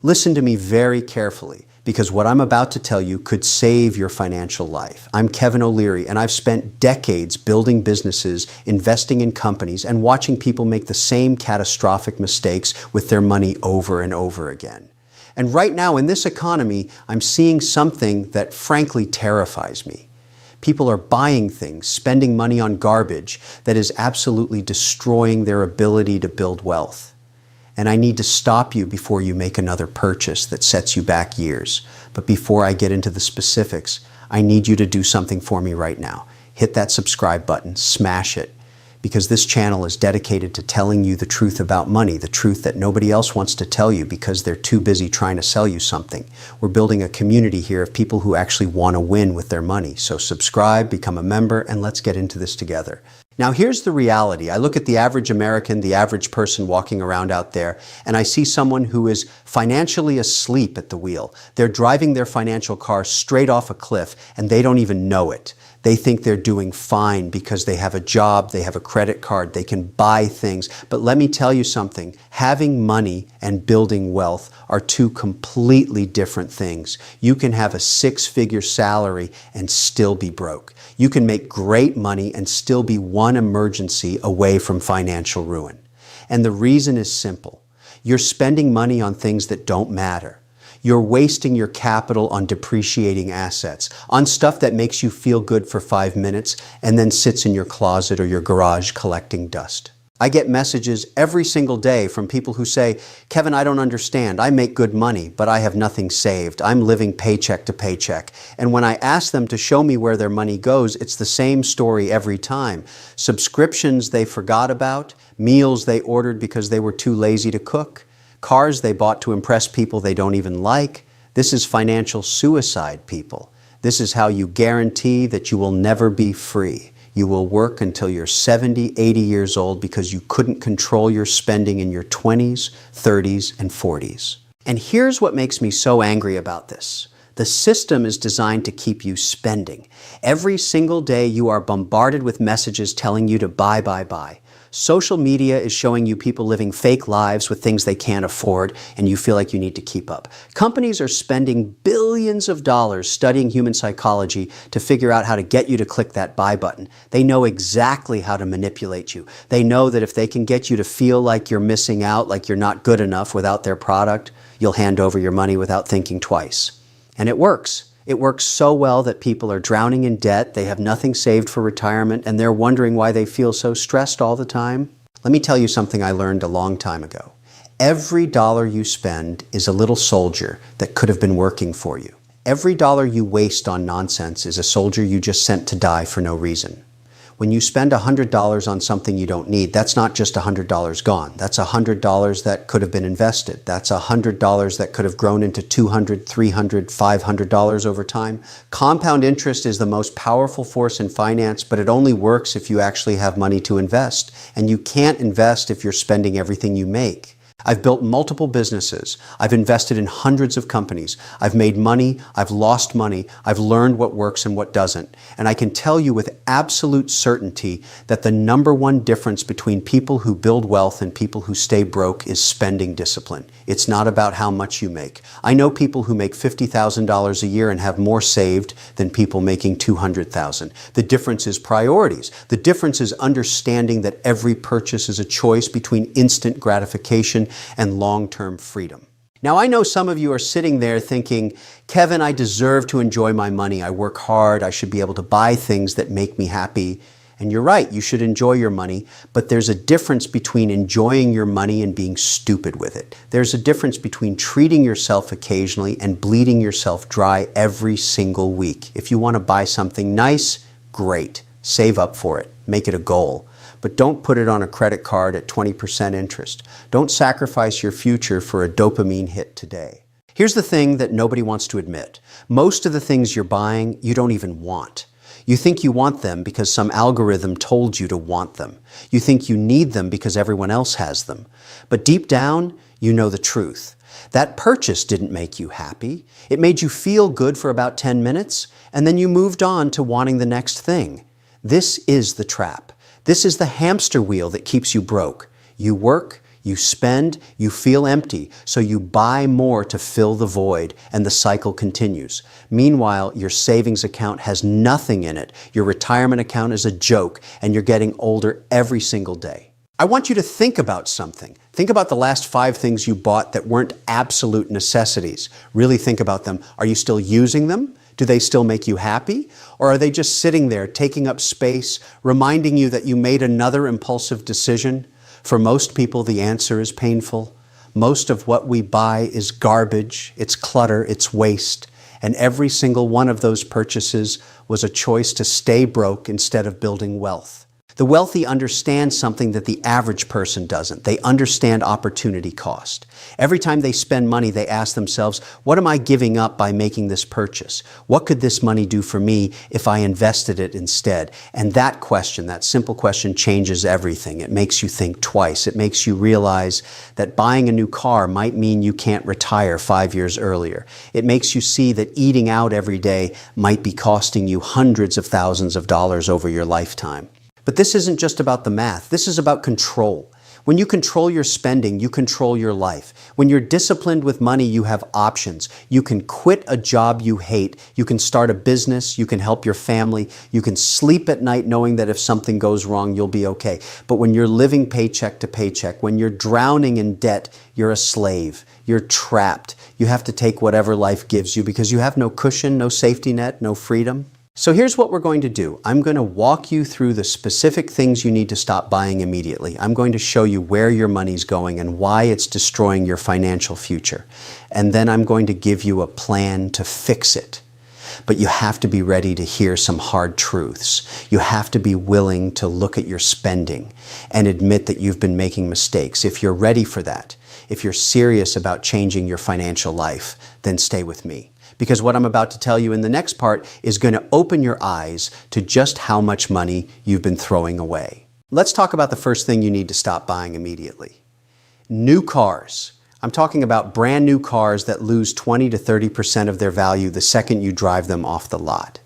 Listen to me very carefully, because what I'm about to tell you could save your financial life. I'm Kevin O'Leary, and I've spent decades building businesses, investing in companies, and watching people make the same catastrophic mistakes with their money over and over again. And right now in this economy, I'm seeing something that frankly terrifies me. People are buying things, spending money on garbage that is absolutely destroying their ability to build wealth. And I need to stop you before you make another purchase that sets you back years. But before I get into the specifics, I need you to do something for me right now. Hit that subscribe button, smash it, because this channel is dedicated to telling you the truth about money, the truth that nobody else wants to tell you because they're too busy trying to sell you something. We're building a community here of people who actually want to win with their money. So subscribe, become a member, and let's get into this together. Now here's the reality. I look at the average American, the average person walking around out there, and I see someone who is financially asleep at the wheel. They're driving their financial car straight off a cliff, and they don't even know it. They think they're doing fine because they have a job, they have a credit card, they can buy things. But let me tell you something, having money and building wealth are two completely different things. You can have a six-figure salary and still be broke. You can make great money and still be one emergency away from financial ruin. And the reason is simple. You're spending money on things that don't matter. You're wasting your capital on depreciating assets, on stuff that makes you feel good for 5 minutes and then sits in your closet or your garage collecting dust. I get messages every single day from people who say, Kevin, I don't understand. I make good money, but I have nothing saved. I'm living paycheck to paycheck. And when I ask them to show me where their money goes, it's the same story every time. Subscriptions they forgot about, meals they ordered because they were too lazy to cook, cars they bought to impress people they don't even like. This is financial suicide, people. This is how you guarantee that you will never be free. You will work until you're 70, 80 years old because you couldn't control your spending in your 20s, 30s, and 40s. And here's what makes me so angry about this. The system is designed to keep you spending. Every single day you are bombarded with messages telling you to buy, buy, buy. Social media is showing you people living fake lives with things they can't afford, and you feel like you need to keep up. Companies are spending billions of dollars studying human psychology to figure out how to get you to click that buy button. They know exactly how to manipulate you. They know that if they can get you to feel like you're missing out, like you're not good enough without their product, you'll hand over your money without thinking twice. And it works. It works so well that people are drowning in debt, they have nothing saved for retirement, and they're wondering why they feel so stressed all the time. Let me tell you something I learned a long time ago. Every dollar you spend is a little soldier that could have been working for you. Every dollar you waste on nonsense is a soldier you just sent to die for no reason. When you spend $100 on something you don't need, that's not just $100 gone. That's $100 that could have been invested. That's $100 that could have grown into $200, $300, $500 over time. Compound interest is the most powerful force in finance, but it only works if you actually have money to invest. And you can't invest if you're spending everything you make. I've built multiple businesses. I've invested in hundreds of companies. I've made money. I've lost money. I've learned what works and what doesn't. And I can tell you with absolute certainty that the number one difference between people who build wealth and people who stay broke is spending discipline. It's not about how much you make. I know people who make $50,000 a year and have more saved than people making $200,000. The difference is priorities. The difference is understanding that every purchase is a choice between instant gratification and long-term freedom. Now, I know some of you are sitting there thinking, Kevin, I deserve to enjoy my money. I work hard. I should be able to buy things that make me happy. And you're right, you should enjoy your money, but there's a difference between enjoying your money and being stupid with it. There's a difference between treating yourself occasionally and bleeding yourself dry every single week. If you want to buy something nice, great. Save up for it. Make it a goal. But don't put it on a credit card at 20% interest. Don't sacrifice your future for a dopamine hit today. Here's the thing that nobody wants to admit. Most of the things you're buying, you don't even want. You think you want them because some algorithm told you to want them. You think you need them because everyone else has them. But deep down, you know the truth. That purchase didn't make you happy. It made you feel good for about 10 minutes, and then you moved on to wanting the next thing. This is the trap. This is the hamster wheel that keeps you broke. You work, You spend, you feel empty, so you buy more to fill the void, and the cycle continues. Meanwhile, your savings account has nothing in it. Your retirement account is a joke, and you're getting older every single day. I want you to think about something. Think about the last 5 things you bought that weren't absolute necessities. Really think about them. Are you still using them? Do they still make you happy? Or are they just sitting there, taking up space, reminding you that you made another impulsive decision? For most people, the answer is painful. Most of what we buy is garbage, it's clutter, it's waste. And every single one of those purchases was a choice to stay broke instead of building wealth. The wealthy understand something that the average person doesn't. They understand opportunity cost. Every time they spend money, they ask themselves, what am I giving up by making this purchase? What could this money do for me if I invested it instead? And that question, that simple question, changes everything. It makes you think twice. It makes you realize that buying a new car might mean you can't retire 5 years earlier. It makes you see that eating out every day might be costing you hundreds of thousands of dollars over your lifetime. But this isn't just about the math. This is about control. When you control your spending, you control your life. When you're disciplined with money, you have options. You can quit a job you hate. You can start a business. You can help your family. You can sleep at night knowing that if something goes wrong, you'll be okay. But when you're living paycheck to paycheck, when you're drowning in debt, you're a slave. You're trapped. You have to take whatever life gives you because you have no cushion, no safety net, no freedom. So here's what we're going to do. I'm going to walk you through the specific things you need to stop buying immediately. I'm going to show you where your money's going and why it's destroying your financial future. And then I'm going to give you a plan to fix it. But you have to be ready to hear some hard truths. You have to be willing to look at your spending and admit that you've been making mistakes. If you're ready for that, if you're serious about changing your financial life, then stay with me. Because what I'm about to tell you in the next part is going to open your eyes to just how much money you've been throwing away. Let's talk about the first thing you need to stop buying immediately. New cars. I'm talking about brand new cars that lose 20 to 30% of their value the second you drive them off the lot.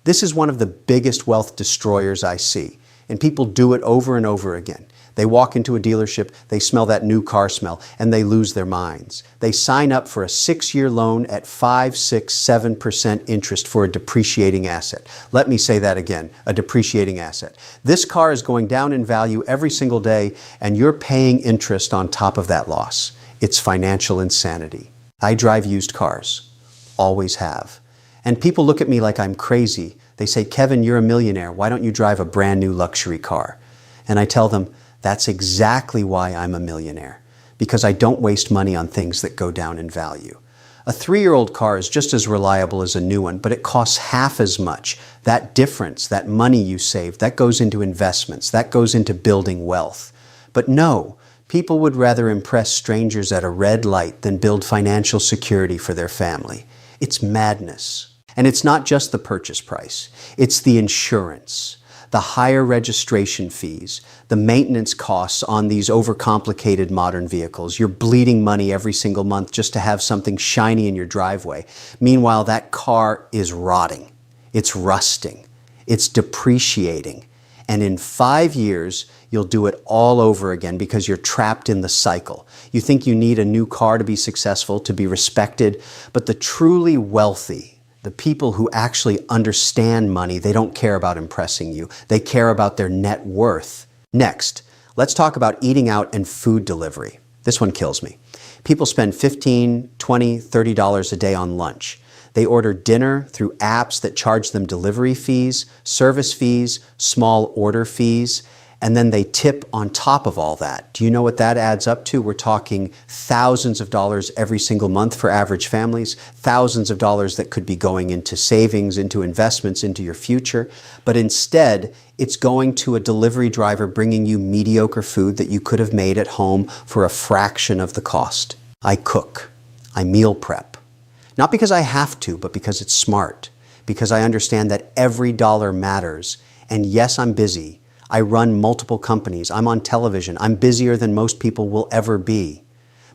This is one of the biggest wealth destroyers I see, and people do it over and over again. They walk into a dealership, they smell that new car smell, and they lose their minds. They sign up for a 6-year loan at 5, 6, 7% interest for a depreciating asset. Let me say that again, a depreciating asset. This car is going down in value every single day, and you're paying interest on top of that loss. It's financial insanity. I drive used cars, always have. And people look at me like I'm crazy. They say, Kevin, you're a millionaire. Why don't you drive a brand new luxury car? And I tell them, that's exactly why I'm a millionaire, because I don't waste money on things that go down in value. A 3-year-old car is just as reliable as a new one, but it costs half as much. That difference, that money you save, that goes into investments, that goes into building wealth. But no, people would rather impress strangers at a red light than build financial security for their family. It's madness. And it's not just the purchase price. It's the insurance, the higher registration fees, the maintenance costs on these overcomplicated modern vehicles. You're bleeding money every single month just to have something shiny in your driveway. Meanwhile, that car is rotting. It's rusting. It's depreciating. And in 5 years, you'll do it all over again because you're trapped in the cycle. You think you need a new car to be successful, to be respected, but the truly wealthy, the people who actually understand money, they don't care about impressing you. They care about their net worth. Next, let's talk about eating out and food delivery. This one kills me. People spend $15, $20, $30 a day on lunch. They order dinner through apps that charge them delivery fees, service fees, small order fees, and then they tip on top of all that. Do you know what that adds up to? We're talking thousands of dollars every single month for average families, thousands of dollars that could be going into savings, into investments, into your future. But instead, it's going to a delivery driver bringing you mediocre food that you could have made at home for a fraction of the cost. I cook. I meal prep. Not because I have to, but because it's smart. Because I understand that every dollar matters. And yes, I'm busy. I run multiple companies. I'm on television. I'm busier than most people will ever be.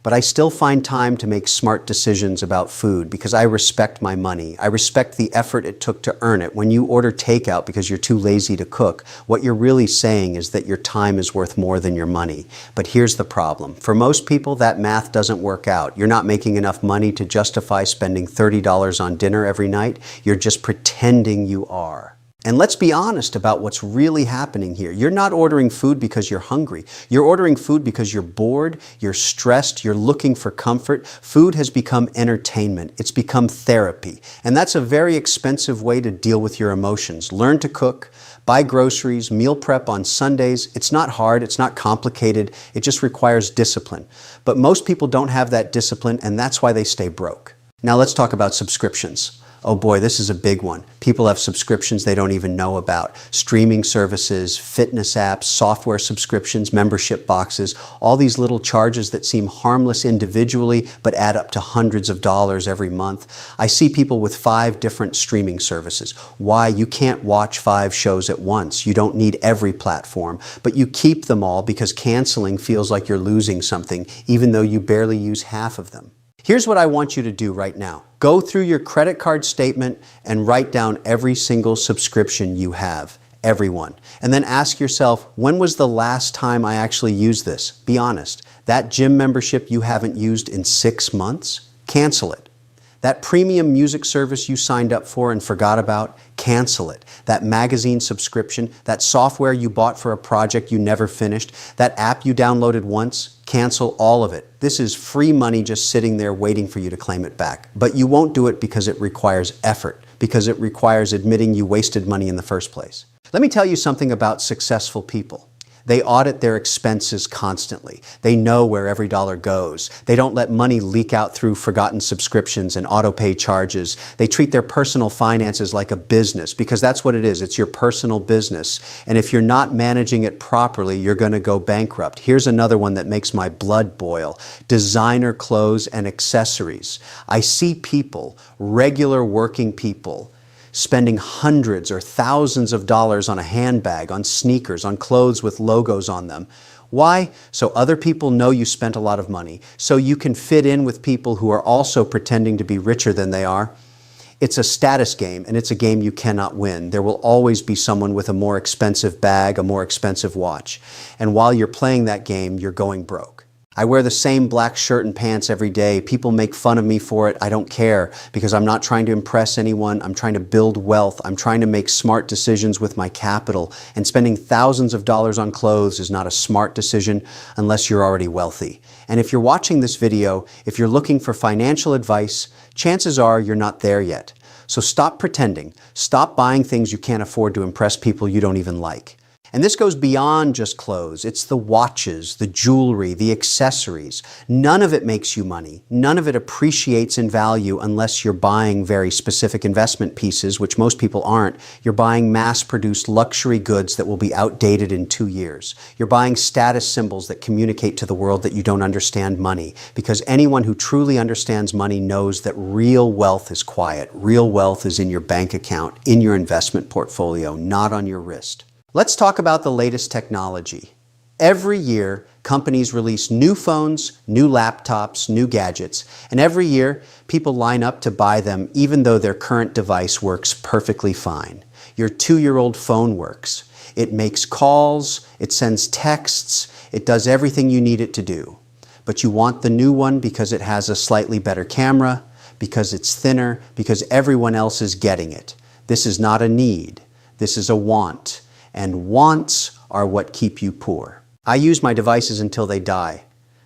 But I still find time to make smart decisions about food because I respect my money. I respect the effort it took to earn it. When you order takeout because you're too lazy to cook, what you're really saying is that your time is worth more than your money. But here's the problem. For most people, that math doesn't work out. You're not making enough money to justify spending $30 on dinner every night. You're just pretending you are. And let's be honest about what's really happening here. You're not ordering food because you're hungry. You're ordering food because you're bored, you're stressed, you're looking for comfort. Food has become entertainment. It's become therapy. And that's a very expensive way to deal with your emotions. Learn to cook, buy groceries, meal prep on Sundays. It's not hard, it's not complicated, it just requires discipline. But most people don't have that discipline, and that's why they stay broke. Now let's talk about subscriptions. Oh boy, this is a big one. People have subscriptions they don't even know about. Streaming services, fitness apps, software subscriptions, membership boxes, all these little charges that seem harmless individually but add up to hundreds of dollars every month. I see people with 5 different streaming services. Why? You can't watch 5 shows at once. You don't need every platform, but you keep them all because canceling feels like you're losing something, even though you barely use half of them. Here's what I want you to do right now. Go through your credit card statement and write down every single subscription you have, every one. And then ask yourself, when was the last time I actually used this? Be honest. That gym membership you haven't used in 6 months? Cancel it. That premium music service you signed up for and forgot about? Cancel it. That magazine subscription, that software you bought for a project you never finished, that app you downloaded once? Cancel all of it. This is free money just sitting there waiting for you to claim it back. But you won't do it because it requires effort, because it requires admitting you wasted money in the first place. Let me tell you something about successful people. They audit their expenses constantly. They know where every dollar goes. They don't let money leak out through forgotten subscriptions and auto-pay charges. They treat their personal finances like a business because that's what it is. It's your personal business. And if you're not managing it properly, you're going to go bankrupt. Here's another one that makes my blood boil. Designer clothes and accessories. I see people, regular working people, spending hundreds or thousands of dollars on a handbag, on sneakers, on clothes with logos on them. Why? So other people know you spent a lot of money, so you can fit in with people who are also pretending to be richer than they are. It's a status game, and it's a game you cannot win. There will always be someone with a more expensive bag, a more expensive watch. And while you're playing that game, you're going broke. I wear the same black shirt and pants every day. People make fun of me for it. I don't care because I'm not trying to impress anyone. I'm trying to build wealth. I'm trying to make smart decisions with my capital. And spending thousands of dollars on clothes is not a smart decision unless you're already wealthy. And if you're watching this video, if you're looking for financial advice, chances are you're not there yet. So stop pretending. Stop buying things you can't afford to impress people you don't even like. And this goes beyond just clothes. It's the watches, the jewelry, the accessories. None of it makes you money. None of it appreciates in value unless you're buying very specific investment pieces, which most people aren't. You're buying mass-produced luxury goods that will be outdated in 2 years. You're buying status symbols that communicate to the world that you don't understand money, because anyone who truly understands money knows that real wealth is quiet. Real wealth is in your bank account, in your investment portfolio, not on your wrist. Let's talk about the latest technology. Every year, companies release new phones, new laptops, new gadgets, and every year, people line up to buy them even though their current device works perfectly fine. Your 2-year-old phone works. It makes calls, it sends texts, it does everything you need it to do. But you want the new one because it has a slightly better camera, because it's thinner, because everyone else is getting it. This is not a need. This is a want. And wants are what keep you poor. I use my devices until they die.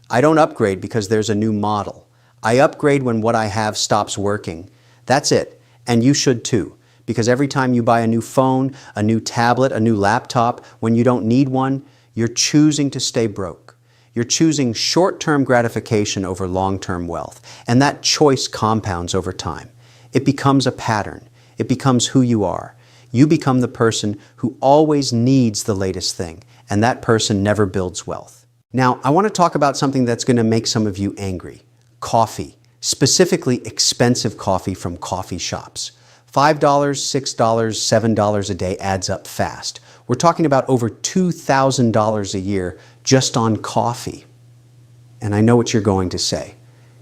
I don't upgrade because there's a new model. I upgrade when what I have stops working. That's it. And you should too. Because every time you buy a new phone, a new tablet, a new laptop, when you don't need one, you're choosing to stay broke. You're choosing short-term gratification over long-term wealth. And that choice compounds over time. It becomes a pattern. It becomes who you are. You become the person who always needs the latest thing, and that person never builds wealth. Now, I want to talk about something that's going to make some of you angry. Coffee, specifically expensive coffee from coffee shops. $5, $6, $7 a day adds up fast. We're talking about over $2,000 a year just on coffee. And I know what you're going to say.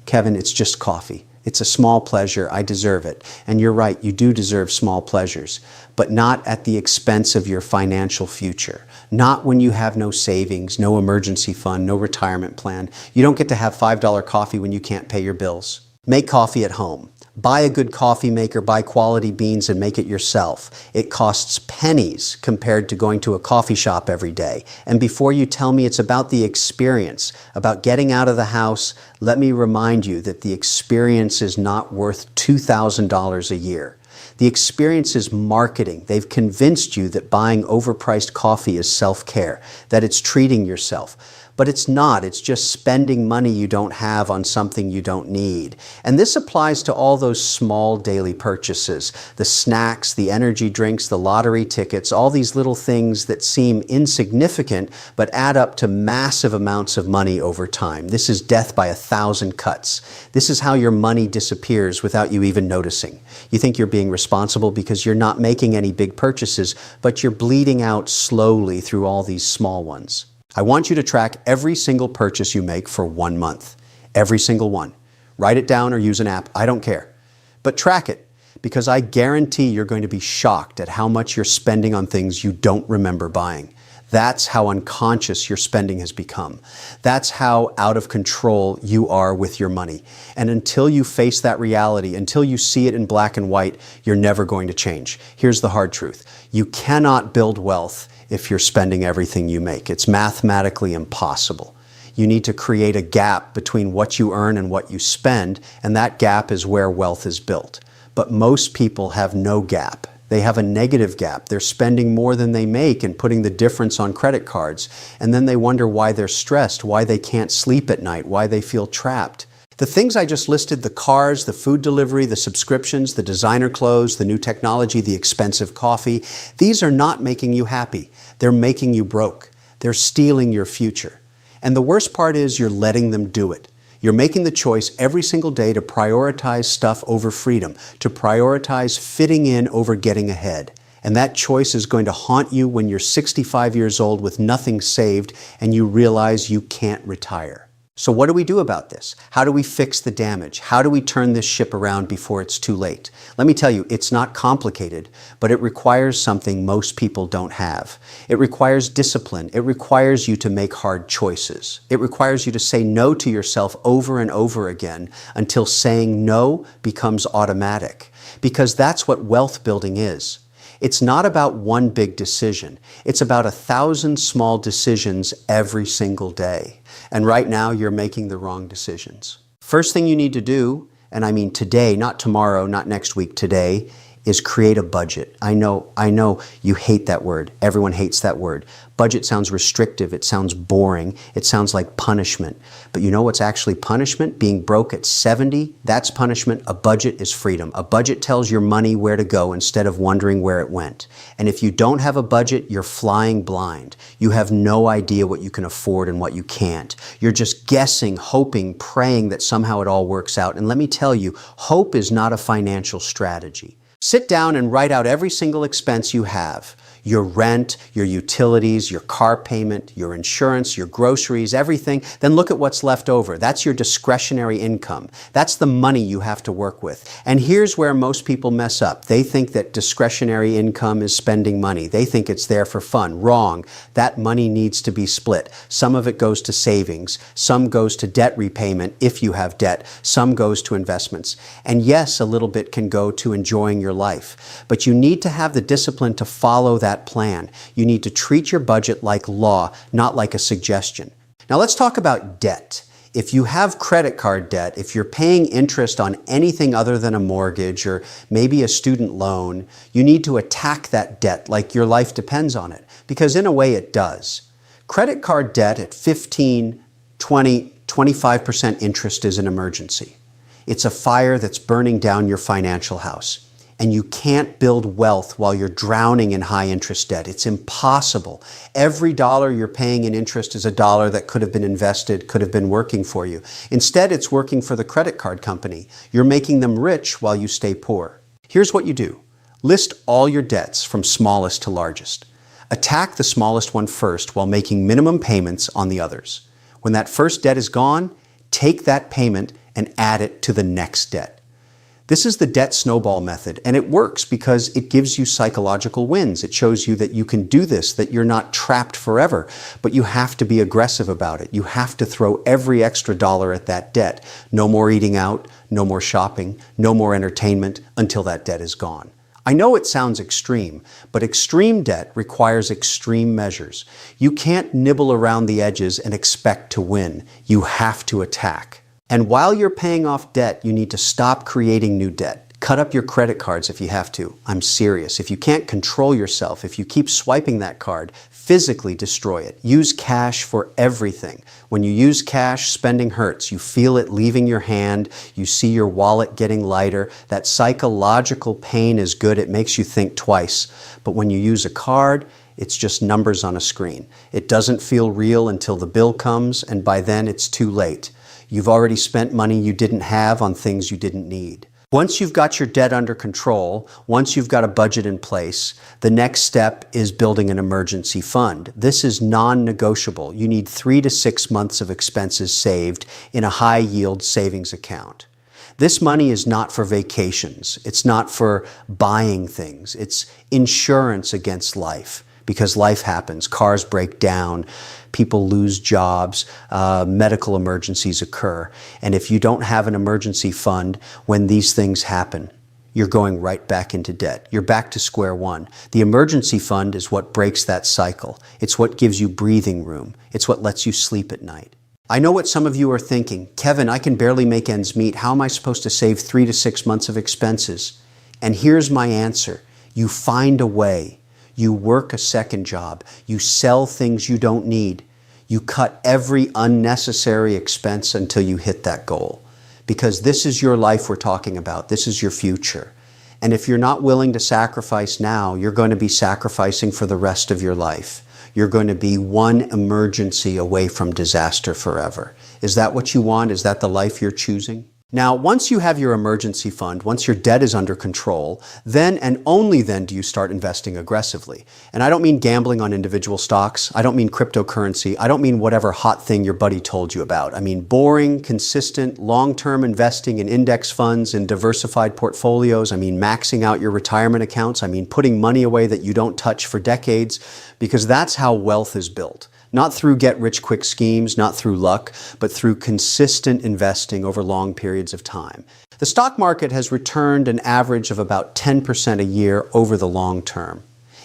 Kevin, it's just coffee. It's a small pleasure. I deserve it. And you're right, you do deserve small pleasures, but not at the expense of your financial future. Not when you have no savings, no emergency fund, no retirement plan. You don't get to have $5 coffee when you can't pay your bills. Make coffee at home. Buy a good coffee maker, buy quality beans and make it yourself. It costs pennies compared to going to a coffee shop every day. And before you tell me it's about the experience, about getting out of the house, let me remind you that the experience is not worth $2,000 a year. The experience is marketing. They've convinced you that buying overpriced coffee is self-care, that it's treating yourself. But it's not. It's just spending money you don't have on something you don't need. And this applies to all those small daily purchases, the snacks, the energy drinks, the lottery tickets, all these little things that seem insignificant but add up to massive amounts of money over time. This is death by 1,000 cuts. This is how your money disappears without you even noticing. You think you're being responsible because you're not making any big purchases, but you're bleeding out slowly through all these small ones. I want you to track every single purchase you make for 1 month. Every single one. Write it down or use an app. I don't care. But track it, because I guarantee you're going to be shocked at how much you're spending on things you don't remember buying. That's how unconscious your spending has become. That's how out of control you are with your money. And until you face that reality, until you see it in black and white, you're never going to change. Here's the hard truth. You cannot build wealth if you're spending everything you make. It's mathematically impossible. You need to create a gap between what you earn and what you spend, and that gap is where wealth is built. But most people have no gap. They have a negative gap. They're spending more than they make and putting the difference on credit cards. And then they wonder why they're stressed, why they can't sleep at night, why they feel trapped. The things I just listed, the cars, the food delivery, the subscriptions, the designer clothes, the new technology, the expensive coffee, these are not making you happy. They're making you broke. They're stealing your future. And the worst part is you're letting them do it. You're making the choice every single day to prioritize stuff over freedom, to prioritize fitting in over getting ahead. And that choice is going to haunt you when you're 65 years old with nothing saved and you realize you can't retire. So what do we do about this? How do we fix the damage? How do we turn this ship around before it's too late? Let me tell you, it's not complicated, but it requires something most people don't have. It requires discipline. It requires you to make hard choices. It requires you to say no to yourself over and over again until saying no becomes automatic. Because that's what wealth building is. It's not about one big decision. It's about 1,000 small decisions every single day. And right now, you're making the wrong decisions. First thing you need to do, and I mean today, not tomorrow, not next week, today, is create a budget. I know you hate that word. Everyone hates that word. Budget sounds restrictive. It sounds boring. It sounds like punishment. But you know what's actually punishment? Being broke at 70, that's punishment. A budget is freedom. A budget tells your money where to go instead of wondering where it went. And if you don't have a budget, you're flying blind. You have no idea what you can afford and what you can't. You're just guessing, hoping, praying that somehow it all works out. And let me tell you, hope is not a financial strategy. Sit down and write out every single expense you have. Your rent, your utilities, your car payment, your insurance, your groceries, everything. Then look at what's left over. That's your discretionary income. That's the money you have to work with. And here's where most people mess up. They think that discretionary income is spending money. They think it's there for fun. Wrong. That money needs to be split. Some of it goes to savings. Some goes to debt repayment if you have debt. Some goes to investments. And yes, a little bit can go to enjoying your life. But you need to have the discipline to follow that plan. You need to treat your budget like law, not like a suggestion. Now let's talk about debt. If you have credit card debt, if you're paying interest on anything other than a mortgage or maybe a student loan, you need to attack that debt like your life depends on it, because in a way it does. Credit card debt at 15, 20, 25% interest is an emergency. It's a fire that's burning down your financial house. And you can't build wealth while you're drowning in high interest debt. It's impossible. Every dollar you're paying in interest is a dollar that could have been invested, could have been working for you. Instead, it's working for the credit card company. You're making them rich while you stay poor. Here's what you do. List all your debts from smallest to largest. Attack the smallest one first while making minimum payments on the others. When that first debt is gone, take that payment and add it to the next debt. This is the debt snowball method, and it works because it gives you psychological wins. It shows you that you can do this, that you're not trapped forever, but you have to be aggressive about it. You have to throw every extra dollar at that debt. No more eating out, no more shopping, no more entertainment until that debt is gone. I know it sounds extreme, but extreme debt requires extreme measures. You can't nibble around the edges and expect to win. You have to attack. And while you're paying off debt, you need to stop creating new debt. Cut up your credit cards if you have to. I'm serious. If you can't control yourself, if you keep swiping that card, physically destroy it. Use cash for everything. When you use cash, spending hurts. You feel it leaving your hand. You see your wallet getting lighter. That psychological pain is good. It makes you think twice. But when you use a card, it's just numbers on a screen. It doesn't feel real until the bill comes, and by then it's too late. You've already spent money you didn't have on things you didn't need. Once you've got your debt under control, once you've got a budget in place, the next step is building an emergency fund. This is non-negotiable. You need 3 to 6 months of expenses saved in a high-yield savings account. This money is not for vacations. It's not for buying things. It's insurance against life. Because life happens, cars break down, people lose jobs, medical emergencies occur. And if you don't have an emergency fund when these things happen, you're going right back into debt. You're back to square one. The emergency fund is what breaks that cycle. It's what gives you breathing room. It's what lets you sleep at night. I know what some of you are thinking. Kevin, I can barely make ends meet. How am I supposed to save 3 to 6 months of expenses? And here's my answer. You find a way. You work a second job. You sell things you don't need. You cut every unnecessary expense until you hit that goal. Because this is your life we're talking about. This is your future. And if you're not willing to sacrifice now, you're going to be sacrificing for the rest of your life. You're going to be one emergency away from disaster forever. Is that what you want? Is that the life you're choosing? Now, once you have your emergency fund, once your debt is under control, then and only then do you start investing aggressively. And I don't mean gambling on individual stocks. I don't mean cryptocurrency. I don't mean whatever hot thing your buddy told you about. I mean boring, consistent, long-term investing in index funds and diversified portfolios. I mean maxing out your retirement accounts. I mean putting money away that you don't touch for decades, because that's how wealth is built. Not through get-rich-quick schemes, not through luck, but through consistent investing over long periods of time. The stock market has returned an average of about 10% a year over the long term.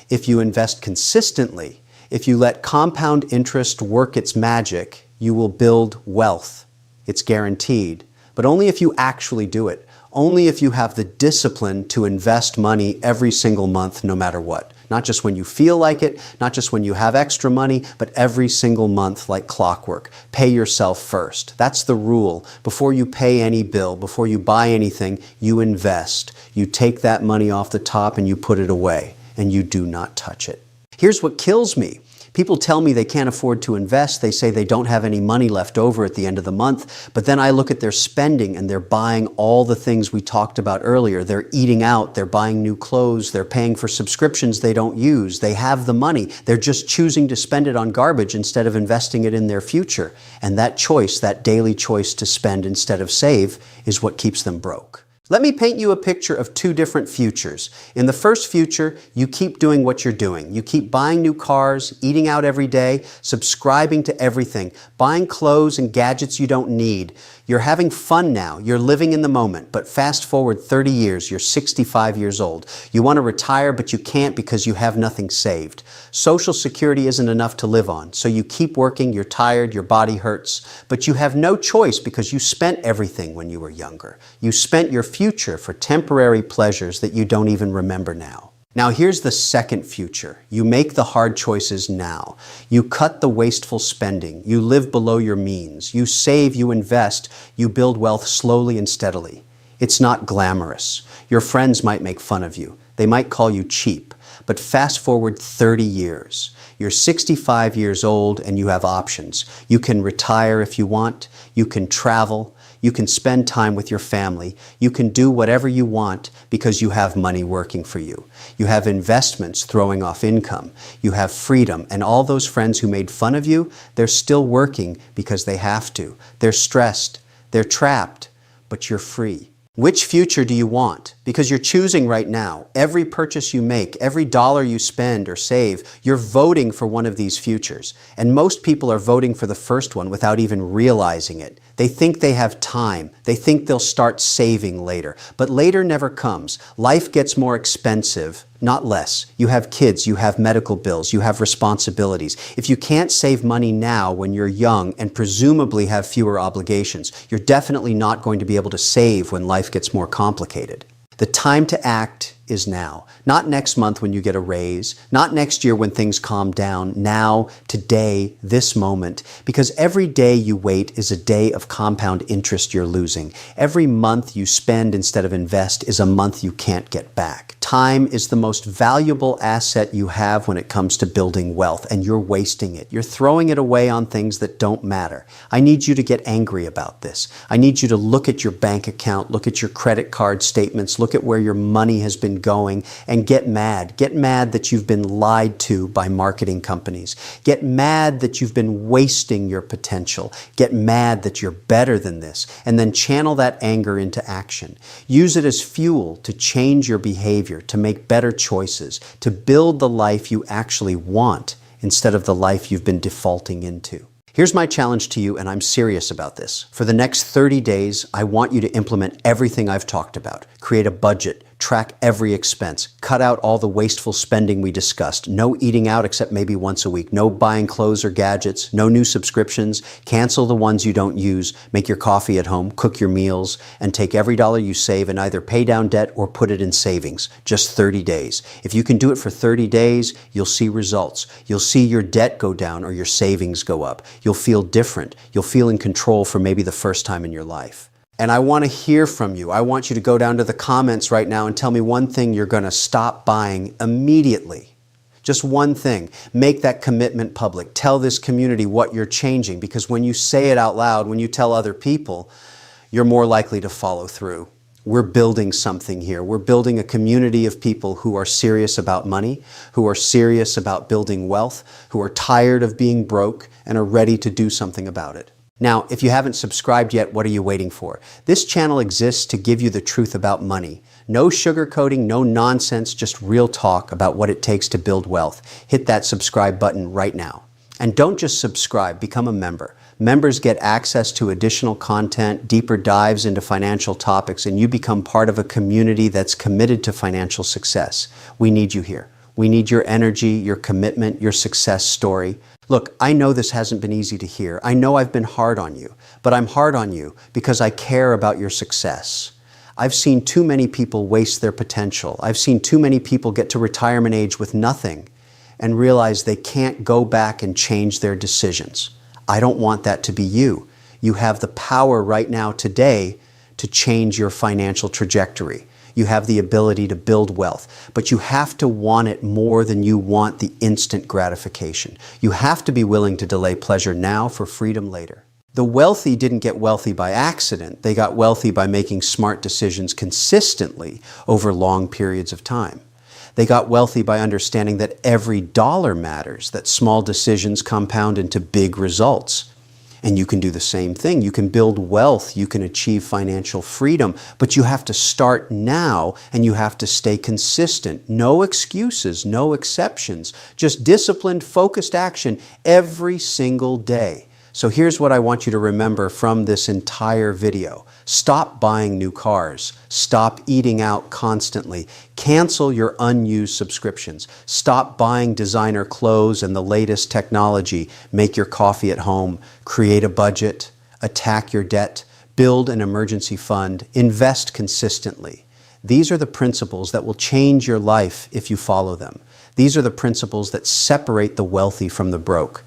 If you invest consistently, if you let compound interest work its magic, you will build wealth. It's guaranteed, but only if you actually do it. Only if you have the discipline to invest money every single month, no matter what. Not just when you feel like it, not just when you have extra money, but every single month like clockwork. Pay yourself first. That's the rule. Before you pay any bill, before you buy anything, you invest. You take that money off the top and you put it away, and you do not touch it. Here's what kills me. People tell me they can't afford to invest. They say they don't have any money left over at the end of the month. But then I look at their spending and they're buying all the things we talked about earlier. They're eating out. They're buying new clothes. They're paying for subscriptions they don't use. They have the money. They're just choosing to spend it on garbage instead of investing it in their future. And that choice, that daily choice to spend instead of save, is what keeps them broke. Let me paint you a picture of two different futures. In the first future, you keep doing what you're doing. You keep buying new cars, eating out every day, subscribing to everything, buying clothes and gadgets you don't need. You're having fun now. You're living in the moment. But fast forward 30 years, you're 65 years old. You want to retire, but you can't because you have nothing saved. Social Security isn't enough to live on. So you keep working, you're tired, your body hurts. But you have no choice because you spent everything when you were younger. You spent your future for temporary pleasures that you don't even remember now. Now here's the second future. You make the hard choices now. You cut the wasteful spending. You live below your means. You save, you invest, you build wealth slowly and steadily. It's not glamorous. Your friends might make fun of you. They might call you cheap. But fast forward 30 years. You're 65 years old and you have options. You can retire if you want. You can travel. You can spend time with your family. You can do whatever you want because you have money working for you. You have investments throwing off income. You have freedom. And all those friends who made fun of you, they're still working because they have to. They're stressed. They're trapped. But you're free. Which future do you want? Because you're choosing right now. Every purchase you make, every dollar you spend or save, you're voting for one of these futures. And most people are voting for the first one without even realizing it. They think they have time. They think they'll start saving later. But later never comes. Life gets more expensive, not less. You have kids, you have medical bills, you have responsibilities. If you can't save money now when you're young and presumably have fewer obligations, you're definitely not going to be able to save when life gets more complicated. The time to act is now. Not next month when you get a raise, not next year when things calm down. Now, today, this moment. Because every day you wait is a day of compound interest you're losing. Every month you spend instead of invest is a month you can't get back. Time is the most valuable asset you have when it comes to building wealth, and you're wasting it. You're throwing it away on things that don't matter. I need you to get angry about this. I need you to look at your bank account, look at your credit card statements, look at where your money has been going, and get mad. Get mad that you've been lied to by marketing companies. Get mad that you've been wasting your potential. Get mad that you're better than this, and then channel that anger into action. Use it as fuel to change your behavior, to make better choices, to build the life you actually want instead of the life you've been defaulting into. Here's my challenge to you, and I'm serious about this. For the next 30 days, I want you to implement everything I've talked about. Create a budget, track every expense, cut out all the wasteful spending we discussed, no eating out except maybe once a week, no buying clothes or gadgets, no new subscriptions, cancel the ones you don't use, make your coffee at home, cook your meals, and take every dollar you save and either pay down debt or put it in savings. Just 30 days. If you can do it for 30 days, you'll see results. You'll see your debt go down or your savings go up. You'll feel different. You'll feel in control for maybe the first time in your life. And I want to hear from you. I want you to go down to the comments right now and tell me one thing you're going to stop buying immediately. Just one thing. Make that commitment public. Tell this community what you're changing, because when you say it out loud, when you tell other people, you're more likely to follow through. We're building something here. We're building a community of people who are serious about money, who are serious about building wealth, who are tired of being broke and are ready to do something about it. Now, if you haven't subscribed yet, what are you waiting for? This channel exists to give you the truth about money. No sugarcoating, no nonsense, just real talk about what it takes to build wealth. Hit that subscribe button right now. And don't just subscribe, become a member. Members get access to additional content, deeper dives into financial topics, and you become part of a community that's committed to financial success. We need you here. We need your energy, your commitment, your success story. Look, I know this hasn't been easy to hear. I know I've been hard on you, but I'm hard on you because I care about your success. I've seen too many people waste their potential. I've seen too many people get to retirement age with nothing and realize they can't go back and change their decisions. I don't want that to be you. You have the power right now today to change your financial trajectory. You have the ability to build wealth, but you have to want it more than you want the instant gratification. You have to be willing to delay pleasure now for freedom later. The wealthy didn't get wealthy by accident. They got wealthy by making smart decisions consistently over long periods of time. They got wealthy by understanding that every dollar matters, that small decisions compound into big results. And you can do the same thing. You can build wealth, you can achieve financial freedom, but you have to start now and you have to stay consistent. No excuses, no exceptions, just disciplined, focused action every single day. So here's what I want you to remember from this entire video. Stop buying new cars. Stop eating out constantly. Cancel your unused subscriptions. Stop buying designer clothes and the latest technology. Make your coffee at home. Create a budget. Attack your debt. Build an emergency fund. Invest consistently. These are the principles that will change your life if you follow them. These are the principles that separate the wealthy from the broke.